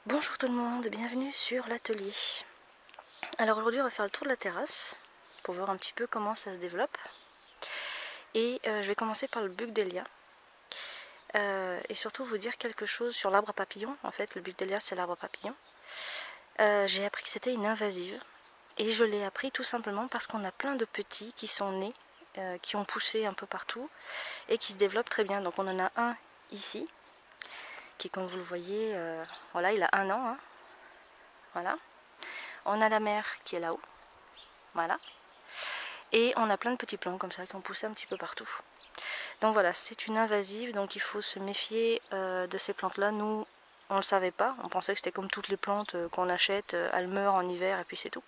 Bonjour tout le monde, bienvenue sur l'atelier. Alors aujourd'hui on va faire le tour de la terrasse pour voir un petit peu comment ça se développe. Et je vais commencer par le Bugdelia. Et surtout vous dire quelque chose sur l'arbre à papillons. En fait le Bugdelia c'est l'arbre à papillons. J'ai appris que c'était une invasive. Et je l'ai appris tout simplement parce qu'on a plein de petits qui sont nés, qui ont poussé un peu partout et qui se développent très bien. Donc on en a un ici, qui comme vous le voyez, voilà, il a 1 an. Hein. Voilà. On a la mère qui est là-haut. Voilà. Et on a plein de petits plants comme ça qui ont poussé un petit peu partout. Donc voilà, c'est une invasive, donc il faut se méfier de ces plantes-là. Nous, on ne le savait pas. On pensait que c'était comme toutes les plantes qu'on achète. Elles meurent en hiver et puis c'est tout.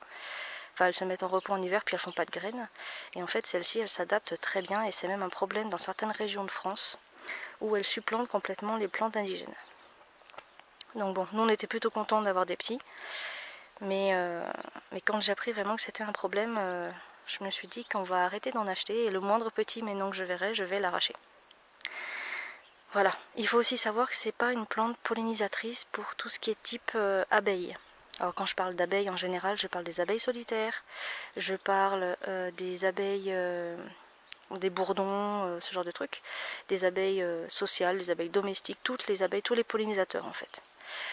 Enfin, elles se mettent en repos en hiver puis elles font pas de graines. Et en fait, celles-ci, elles s'adaptent très bien et c'est même un problème dans certaines régions de France où elles supplantent complètement les plantes indigènes. Donc bon, nous on était plutôt contents d'avoir des petits. Mais quand j'ai appris vraiment que c'était un problème, je me suis dit qu'on va arrêter d'en acheter et le moindre petit ménon que je verrai, je vais l'arracher. Voilà, il faut aussi savoir que c'est pas une plante pollinisatrice pour tout ce qui est type abeille. Alors quand je parle d'abeilles en général, je parle des abeilles solitaires, je parle des abeilles, des bourdons, ce genre de trucs, des abeilles sociales, des abeilles domestiques, toutes les abeilles, tous les pollinisateurs en fait.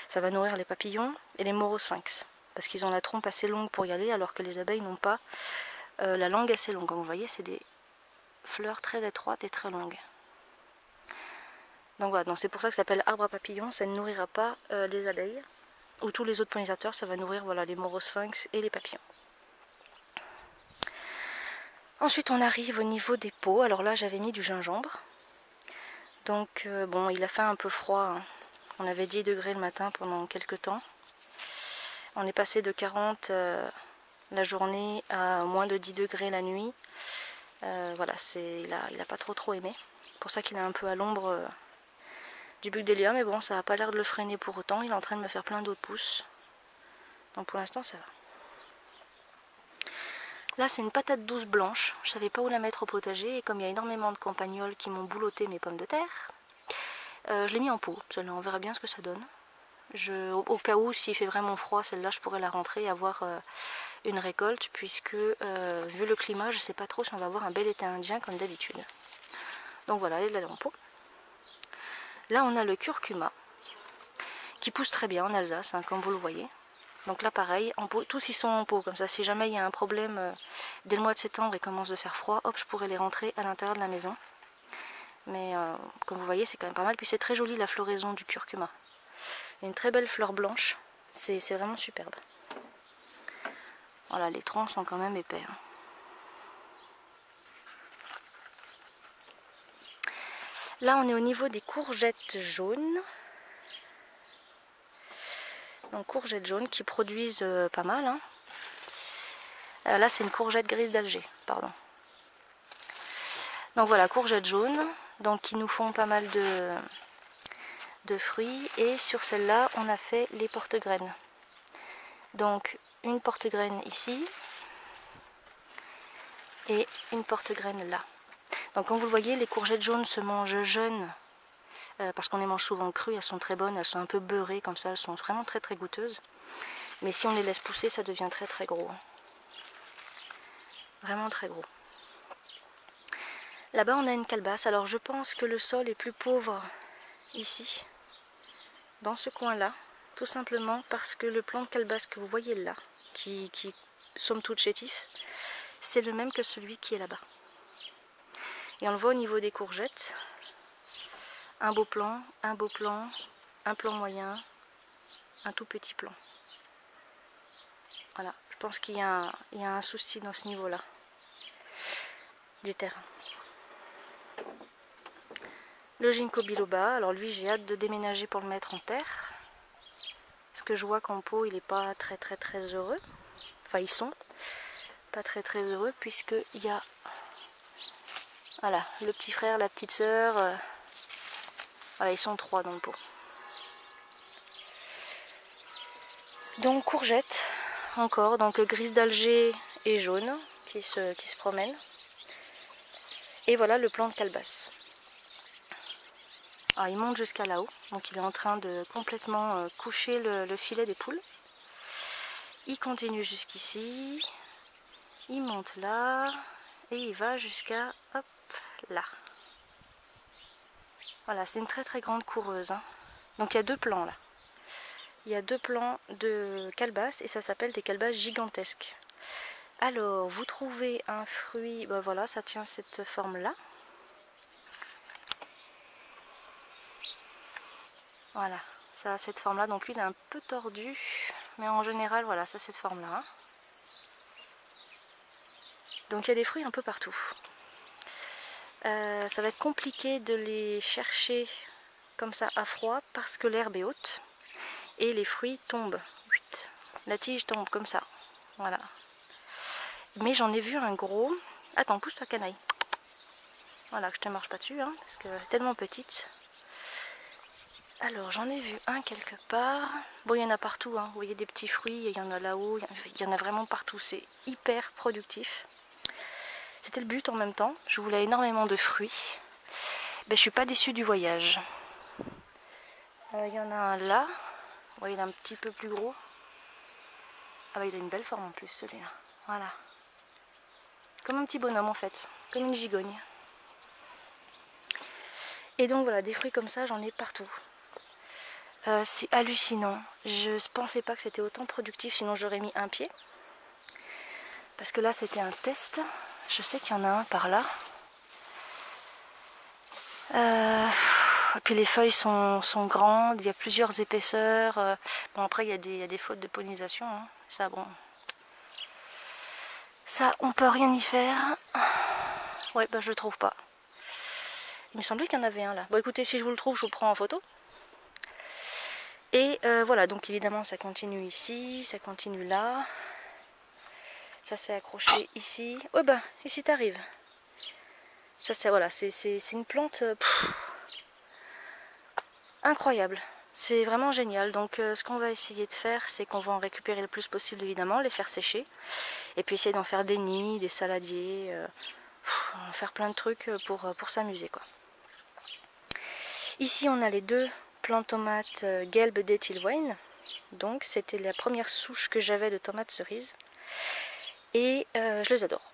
Ça va nourrir les papillons et les morosphinx, parce qu'ils ont la trompe assez longue pour y aller, alors que les abeilles n'ont pas la langue assez longue. Comme vous voyez, c'est des fleurs très étroites et très longues. Donc voilà, c'est pour ça que ça s'appelle arbre à papillons. Ça ne nourrira pas les abeilles ou tous les autres pollinisateurs. Ça va nourrir voilà, les morosphinx et les papillons. Ensuite, on arrive au niveau des pots. Alors là, j'avais mis du gingembre. Donc bon, il a fait un peu froid. Hein. On avait 10 degrés le matin pendant quelques temps. On est passé de 40 la journée à moins de 10 degrés la nuit. Voilà, il a pas trop aimé. C'est pour ça qu'il est un peu à l'ombre du Bugdelia, mais bon, ça n'a pas l'air de le freiner pour autant. Il est en train de me faire plein d'autres pousses. Donc pour l'instant, ça va. Là, c'est une patate douce blanche. Je savais pas où la mettre au potager. Et comme il y a énormément de campagnols qui m'ont boulotté mes pommes de terre, je l'ai mis en pot. On verra bien ce que ça donne. Au cas où, s'il fait vraiment froid, celle-là, je pourrais la rentrer et avoir une récolte, puisque vu le climat, je ne sais pas trop si on va avoir un bel été indien comme d'habitude. Donc voilà, elle est là en pot. Là, on a le curcuma, qui pousse très bien en Alsace, hein, comme vous le voyez. Donc là, pareil, en pot, tous ils sont en pot, comme ça, si jamais il y a un problème dès le mois de septembre et commence de faire froid, hop, je pourrais les rentrer à l'intérieur de la maison. Mais comme vous voyez, c'est quand même pas mal. Puis c'est très joli la floraison du curcuma. Une très belle fleur blanche, c'est vraiment superbe. Voilà, les troncs sont quand même épais. Hein. Là, on est au niveau des courgettes jaunes. Donc courgettes jaunes qui produisent pas mal. Hein. Là, c'est une courgette grise d'Alger, pardon. Donc voilà, courgettes jaunes, donc qui nous font pas mal de fruits. Et sur celle-là, on a fait les porte-graines. Donc une porte-graine ici et une porte-graine là. Donc comme vous le voyez, les courgettes jaunes se mangent jeunes parce qu'on les mange souvent crues, elles sont très bonnes, elles sont un peu beurrées comme ça, elles sont vraiment très très goûteuses. Mais si on les laisse pousser, ça devient très très gros. Vraiment très gros. Là-bas on a une calebasse, alors je pense que le sol est plus pauvre ici, dans ce coin-là, tout simplement parce que le plant de calebasse que vous voyez là, qui somme toute chétif, c'est le même que celui qui est là-bas. Et on le voit au niveau des courgettes, un beau plant, un plan moyen, un tout petit plant. Voilà, je pense qu'il y a un souci dans ce niveau-là du terrain. Le ginkgo biloba, alors lui j'ai hâte de déménager pour le mettre en terre. Parce que je vois qu'en pot il n'est pas très heureux. Enfin ils sont pas très heureux puisqu'il y a voilà, le petit frère, la petite sœur. Voilà, ils sont 3 dans le pot. Donc courgettes, encore, donc grise d'Alger et jaune qui se promènent. Et voilà le plant de calebasse. Alors, il monte jusqu'à là-haut, donc il est en train de complètement coucher le filet des poules. Il continue jusqu'ici, il monte là, et il va jusqu'à, hop, là. Voilà, c'est une très très grande coureuse, hein. Donc il y a deux plans là. Il y a deux plans de calebasses, et ça s'appelle des calebasses gigantesques. Alors, vous trouvez un fruit, ben voilà, ça tient cette forme-là. Voilà, ça a cette forme-là, donc lui il est un peu tordu, mais en général, voilà, ça a cette forme-là. Donc il y a des fruits un peu partout. Ça va être compliqué de les chercher comme ça à froid, parce que l'herbe est haute, et les fruits tombent. La tige tombe comme ça, voilà. Mais j'en ai vu un gros. Attends, pousse-toi canaille. Voilà, que je te marche pas dessus, hein, parce qu'elle est tellement petite. Alors, j'en ai vu un quelque part. Bon, il y en a partout, hein. Vous voyez des petits fruits, il y en a là-haut, il y en a vraiment partout. C'est hyper productif. C'était le but en même temps. Je voulais énormément de fruits. Ben, je suis pas déçue du voyage. Il y en a un là. Ouais, il est un petit peu plus gros. Ah bah, il a une belle forme en plus, celui-là. Voilà. Comme un petit bonhomme en fait, comme une gigogne. Et donc voilà, des fruits comme ça, j'en ai partout. C'est hallucinant. Je pensais pas que c'était autant productif, sinon j'aurais mis un pied. Parce que là, c'était un test. Je sais qu'il y en a un par là. Et puis les feuilles sont grandes, il y a plusieurs épaisseurs. Bon, après, il y a des fautes de pollinisation, hein. Ça, bon... Ça, on peut rien y faire. Ouais, bah je le trouve pas. Il me semblait qu'il y en avait un là. Bon, écoutez, si je vous le trouve, je vous prends en photo. Et voilà, donc évidemment, ça continue ici, ça continue là. Ça s'est accroché ici. Oh bah, ici t'arrives. Ça, c'est voilà, c'est une plante incroyable. C'est vraiment génial. Donc ce qu'on va essayer de faire, c'est qu'on va en récupérer le plus possible évidemment, les faire sécher. Et puis essayer d'en faire des nids, des saladiers, faire plein de trucs pour s'amuser quoi. Ici on a les deux plants de tomates Gelb d'Ettilwein. Donc c'était la première souche que j'avais de tomates cerises. Et je les adore.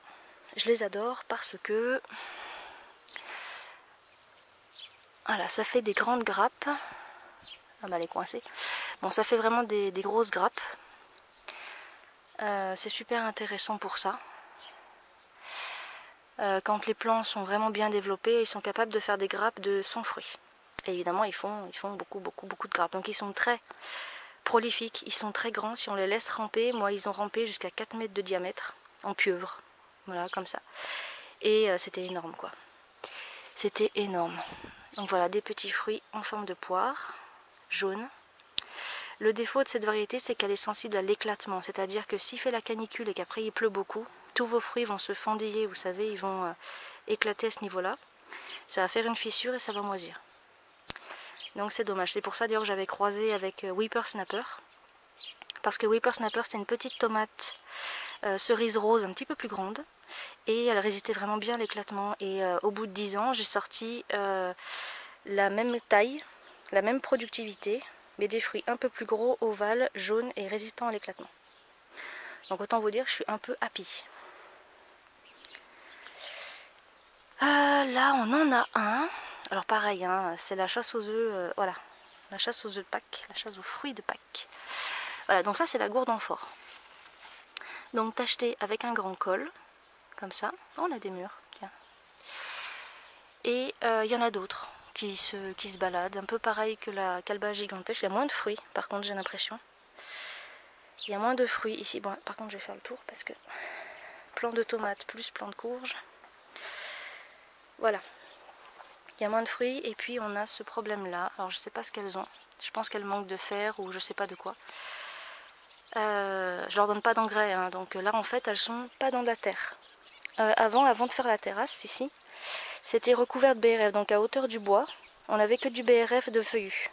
Je les adore parce que... Voilà, ça fait des grandes grappes. Ah bah elle est coincée. Bon, ça fait vraiment des grosses grappes. C'est super intéressant pour ça. Quand les plants sont vraiment bien développés, ils sont capables de faire des grappes de 100 fruits. Et évidemment, ils font beaucoup de grappes. Donc ils sont très prolifiques, ils sont très grands. Si on les laisse ramper, moi ils ont rampé jusqu'à 4 mètres de diamètre en pieuvre. Voilà, comme ça. Et c'était énorme quoi. C'était énorme. Donc voilà, des petits fruits en forme de poire, jaune. Le défaut de cette variété, c'est qu'elle est sensible à l'éclatement. C'est-à-dire que s'il fait la canicule et qu'après il pleut beaucoup, tous vos fruits vont se fendiller, vous savez, ils vont éclater à ce niveau-là. Ça va faire une fissure et ça va moisir. Donc c'est dommage. C'est pour ça d'ailleurs que j'avais croisé avec Whippersnapper. Parce que Whippersnapper, c'était une petite tomate cerise rose un petit peu plus grande. Et elle résistait vraiment bien à l'éclatement. Et au bout de 10 ans, j'ai sorti la même taille, la même productivité, mais des fruits un peu plus gros, ovales, jaunes et résistants à l'éclatement. Donc autant vous dire que je suis un peu happy. Là on en a un. Alors pareil, hein, c'est la chasse aux œufs, voilà. La chasse aux œufs de Pâques, la chasse aux fruits de Pâques. Voilà, donc ça c'est la gourde amphore. Donc tacheté avec un grand col, comme ça. Oh, on a des murs, tiens. Et il y en a d'autres qui se baladent, un peu pareil que la calebasse gigantesque. Il y a moins de fruits, par contre j'ai l'impression. Il y a moins de fruits ici. Bon, par contre je vais faire le tour parce que plant de tomates plus plant de courge. Voilà. Il y a moins de fruits et puis on a ce problème là. Alors je sais pas ce qu'elles ont. Je pense qu'elles manquent de fer ou je sais pas de quoi. Je leur donne pas d'engrais, hein, donc là en fait elles sont pas dans de la terre. Avant de faire la terrasse ici, c'était recouvert de BRF, donc à hauteur du bois, on n'avait que du BRF de feuillus.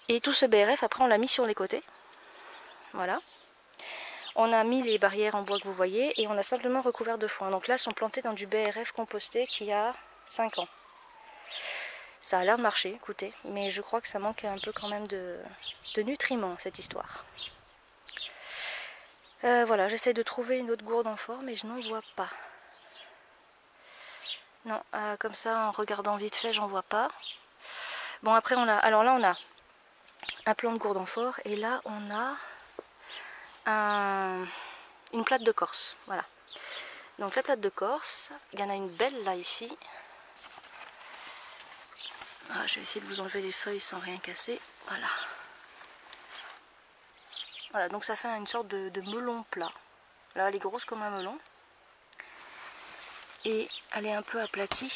Et tout ce BRF après on l'a mis sur les côtés. Voilà. On a mis les barrières en bois que vous voyez et on a simplement recouvert de foin. Donc là elles sont plantées dans du BRF composté qui a 5 ans. Ça a l'air de marcher, écoutez, mais je crois que ça manque un peu quand même de nutriments, cette histoire. Voilà, j'essaie de trouver une autre gourde amphore, mais je n'en vois pas. Non, comme ça, en regardant vite fait, j'en vois pas. Bon, après, on a... Alors là, on a un plant de gourde amphore, et là, on a une plate de Corse, voilà. Donc la plate de Corse, il y en a une belle là, ici. Ah, je vais essayer de vous enlever les feuilles sans rien casser, voilà. Voilà, donc ça fait une sorte de melon plat. Là, elle est grosse comme un melon. Et elle est un peu aplatie.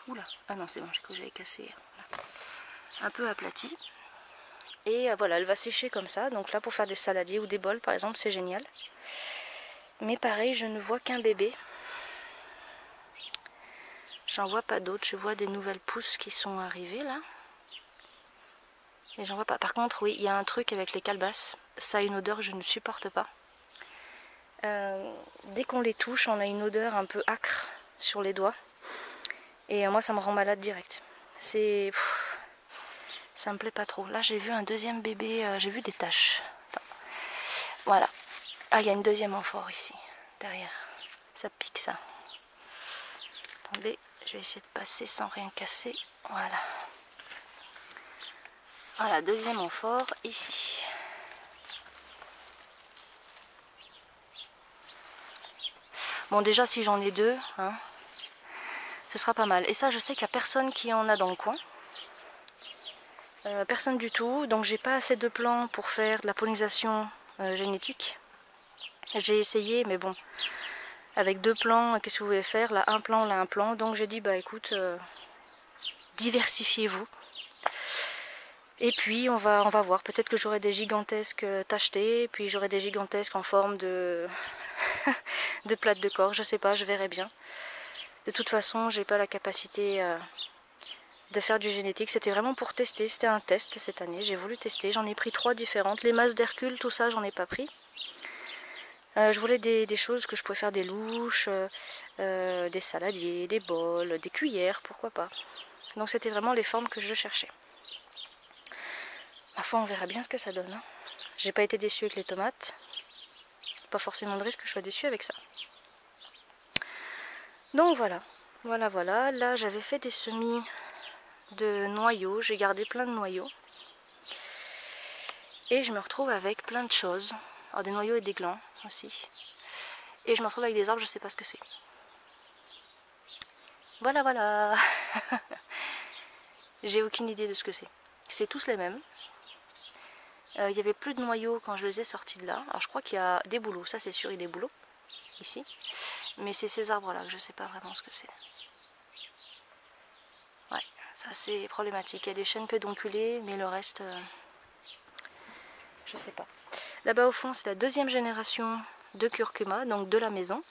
Oula, ah non, c'est bon, j'ai cru que j'avais cassé. Voilà. Un peu aplatie. Et voilà, elle va sécher comme ça. Donc là, pour faire des saladiers ou des bols, par exemple, c'est génial. Mais pareil, je ne vois qu'un bébé. J'en vois pas d'autres. Je vois des nouvelles pousses qui sont arrivées là. Mais j'en vois pas. Par contre, oui, il y a un truc avec les calebasses. Ça a une odeur que je ne supporte pas. Dès qu'on les touche, on a une odeur un peu âcre sur les doigts. Et moi, ça me rend malade direct. Ça me plaît pas trop. Là, j'ai vu un deuxième bébé. J'ai vu des taches. Attends. Voilà. Ah, il y a une deuxième amphore ici, derrière. Ça pique, ça. Attendez, je vais essayer de passer sans rien casser. Voilà. Voilà, deuxième amphore ici. Bon, déjà, si j'en ai deux, hein, ce sera pas mal. Et ça, je sais qu'il n'y a personne qui en a dans le coin. Personne du tout. Donc, j'ai pas assez de plants pour faire de la pollinisation génétique. J'ai essayé, mais bon, avec 2 plants, qu'est-ce que vous voulez faire? Là, un plant. Donc, j'ai dit, bah écoute, diversifiez-vous. Et puis, on va voir. Peut-être que j'aurai des gigantesques tachetés, puis j'aurai des gigantesques en forme de, de plate de Corse. Je sais pas, je verrai bien. De toute façon, j'ai pas la capacité de faire du génétique. C'était vraiment pour tester. C'était un test cette année. J'ai voulu tester. J'en ai pris 3 différentes. Les masses d'Hercule, tout ça, j'en ai pas pris. Je voulais des choses que je pouvais faire, des louches, des saladiers, des bols, des cuillères, pourquoi pas. Donc c'était vraiment les formes que je cherchais. Ma foi, on verra bien ce que ça donne. Hein. J'ai pas été déçue avec les tomates. Pas forcément de risque que je sois déçue avec ça. Donc voilà. Voilà. Là, j'avais fait des semis de noyaux. J'ai gardé plein de noyaux. Et je me retrouve avec plein de choses. Alors des noyaux et des glands aussi. Et je me retrouve avec des arbres, je sais pas ce que c'est. Voilà. J'ai aucune idée de ce que c'est. C'est tous les mêmes. Il y avait plus de noyaux quand je les ai sortis de là. Alors je crois qu'il y a des bouleaux, ça c'est sûr, il y a des bouleaux ici. Mais c'est ces arbres là que je sais pas vraiment ce que c'est. Ouais, ça c'est problématique. Il y a des chênes pédonculés, mais le reste, je sais pas. Là-bas au fond, c'est la 2e génération de curcuma, donc de la maison.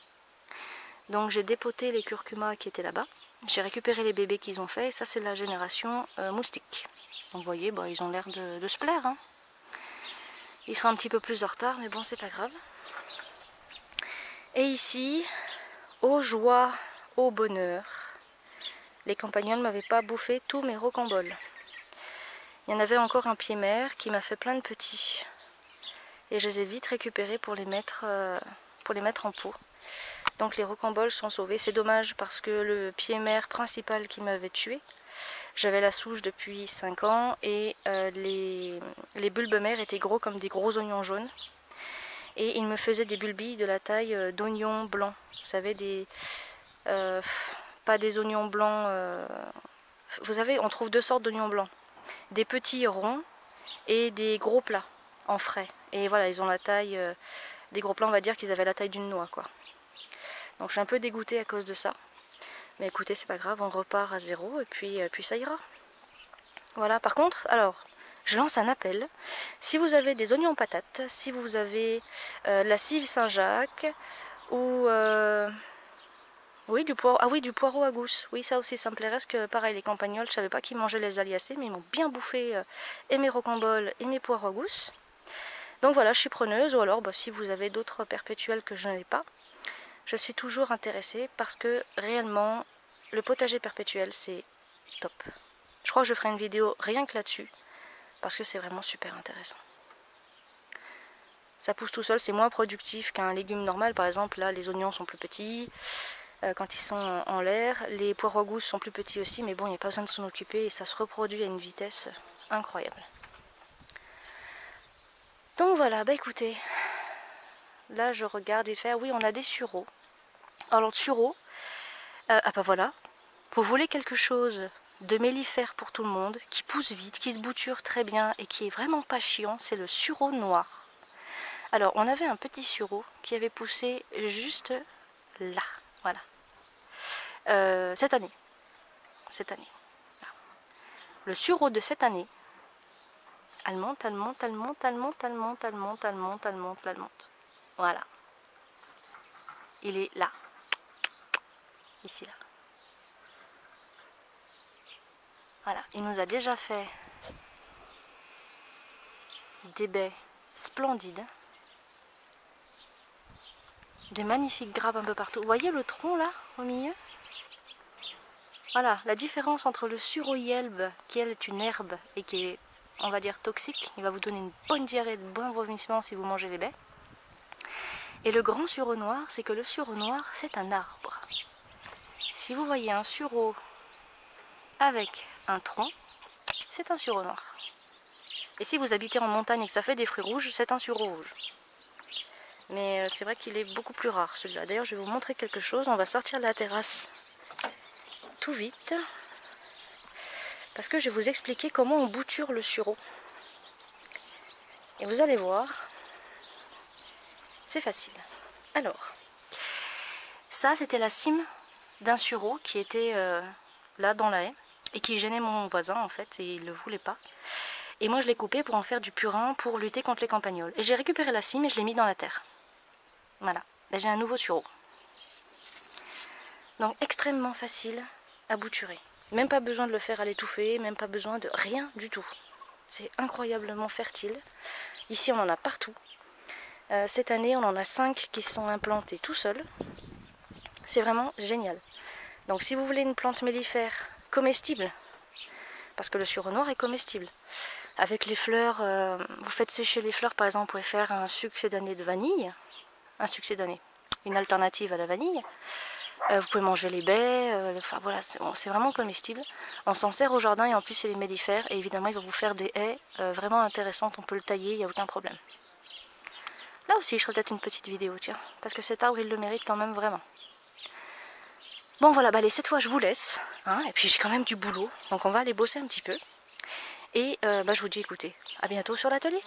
Donc j'ai dépoté les curcumas qui étaient là-bas. J'ai récupéré les bébés qu'ils ont fait. Et ça c'est la génération moustique. Donc vous voyez, bah, ils ont l'air de se plaire. Hein. Ils seront un petit peu plus en retard, mais bon, c'est pas grave. Et ici, aux joies, au bonheur, les campagnols ne m'avaient pas bouffé tous mes rocamboles. Il y en avait encore un pied mère qui m'a fait plein de petits. Et je les ai vite récupérés pour les mettre en pot. Donc les rocamboles sont sauvés. C'est dommage parce que le pied mère principal qui m'avait tué, j'avais la souche depuis 5 ans et les bulbes mères étaient gros comme des gros oignons jaunes. Et il me faisait des bulbilles de la taille d'oignons blancs. Vous savez, pas des oignons blancs. Vous savez, on trouve 2 sortes d'oignons blancs. Des petits ronds et des gros plats en frais. Et voilà, ils ont la taille, des gros plats, on va dire qu'ils avaient la taille d'une noix, quoi. Donc je suis un peu dégoûtée à cause de ça. Mais écoutez, c'est pas grave, on repart à 0 et puis ça ira. Voilà, par contre, alors, je lance un appel. Si vous avez des oignons patates, si vous avez la cive Saint-Jacques ou... oui, du poireau à gousse. Oui, ça aussi, ça me plairait, parce que pareil, les campagnols, je savais pas qu'ils mangeaient les aliacées, mais ils m'ont bien bouffé et mes rocamboles et mes poireaux à gousse. Donc voilà, je suis preneuse, ou alors si vous avez d'autres perpétuels que je n'ai pas, je suis toujours intéressée parce que réellement, le potager perpétuel, c'est top. Je crois que je ferai une vidéo rien que là-dessus, parce que c'est vraiment super intéressant. Ça pousse tout seul, c'est moins productif qu'un légume normal. Par exemple, là, les oignons sont plus petits quand ils sont en l'air. Les poireaux à gousses sont plus petits aussi, mais bon, il n'y a pas besoin de s'en occuper et ça se reproduit à une vitesse incroyable. Donc voilà, bah écoutez, là je regarde et faire, oui, on a des sureaux. Alors le sureau, ah bah voilà, vous voulez quelque chose de mellifère pour tout le monde, qui pousse vite, qui se bouture très bien et qui est vraiment pas chiant, c'est le sureau noir. Alors on avait un petit sureau qui avait poussé juste là, voilà, cette année. Le sureau de cette année, elle monte, elle monte, elle monte, elle monte, elle monte, elle monte, elle monte, elle monte, elle monte. Voilà. Il est là. Ici, là. Voilà. Il nous a déjà fait des baies splendides. Des magnifiques grappes un peu partout. Vous voyez le tronc là, au milieu? Voilà, la différence entre le sureau yelbe, qui elle est une herbe et qui est, on va dire, toxique. Il va vous donner une bonne diarrhée, de bons vomissements si vous mangez les baies. Et le grand sureau noir, c'est que le sureau noir, c'est un arbre. Si vous voyez un sureau avec un tronc, c'est un sureau noir. Et si vous habitez en montagne et que ça fait des fruits rouges, c'est un sureau rouge. Mais c'est vrai qu'il est beaucoup plus rare celui-là. D'ailleurs, je vais vous montrer quelque chose. On va sortir de la terrasse tout vite. Parce que je vais vous expliquer comment on bouture le sureau. Et vous allez voir, c'est facile. Alors, ça c'était la cime d'un sureau qui était là dans la haie. Et qui gênait mon voisin en fait, et il ne le voulait pas. Et moi je l'ai coupé pour en faire du purin pour lutter contre les campagnols. Et j'ai récupéré la cime et je l'ai mis dans la terre. Voilà, j'ai un nouveau sureau. Donc extrêmement facile à bouturer. Même pas besoin de le faire à l'étouffer, même pas besoin de rien du tout. C'est incroyablement fertile. Ici on en a partout. Cette année on en a 5 qui sont implantés tout seuls. C'est vraiment génial. Donc si vous voulez une plante mellifère comestible, parce que le sureau noir est comestible. Avec les fleurs, vous faites sécher les fleurs, par exemple, vous pouvez faire un succédané de vanille, une alternative à la vanille. Vous pouvez manger les baies, enfin voilà, c'est vraiment comestible. On s'en sert au jardin et en plus il est mellifère et évidemment il va vous faire des haies vraiment intéressantes, on peut le tailler, il n'y a aucun problème. Là aussi je ferai peut-être une petite vidéo, tiens, parce que cet arbre il le mérite quand même vraiment. Bon voilà, bah allez, cette fois je vous laisse, hein, et puis j'ai quand même du boulot, donc on va aller bosser un petit peu. Et je vous dis écoutez, à bientôt sur l'atelier.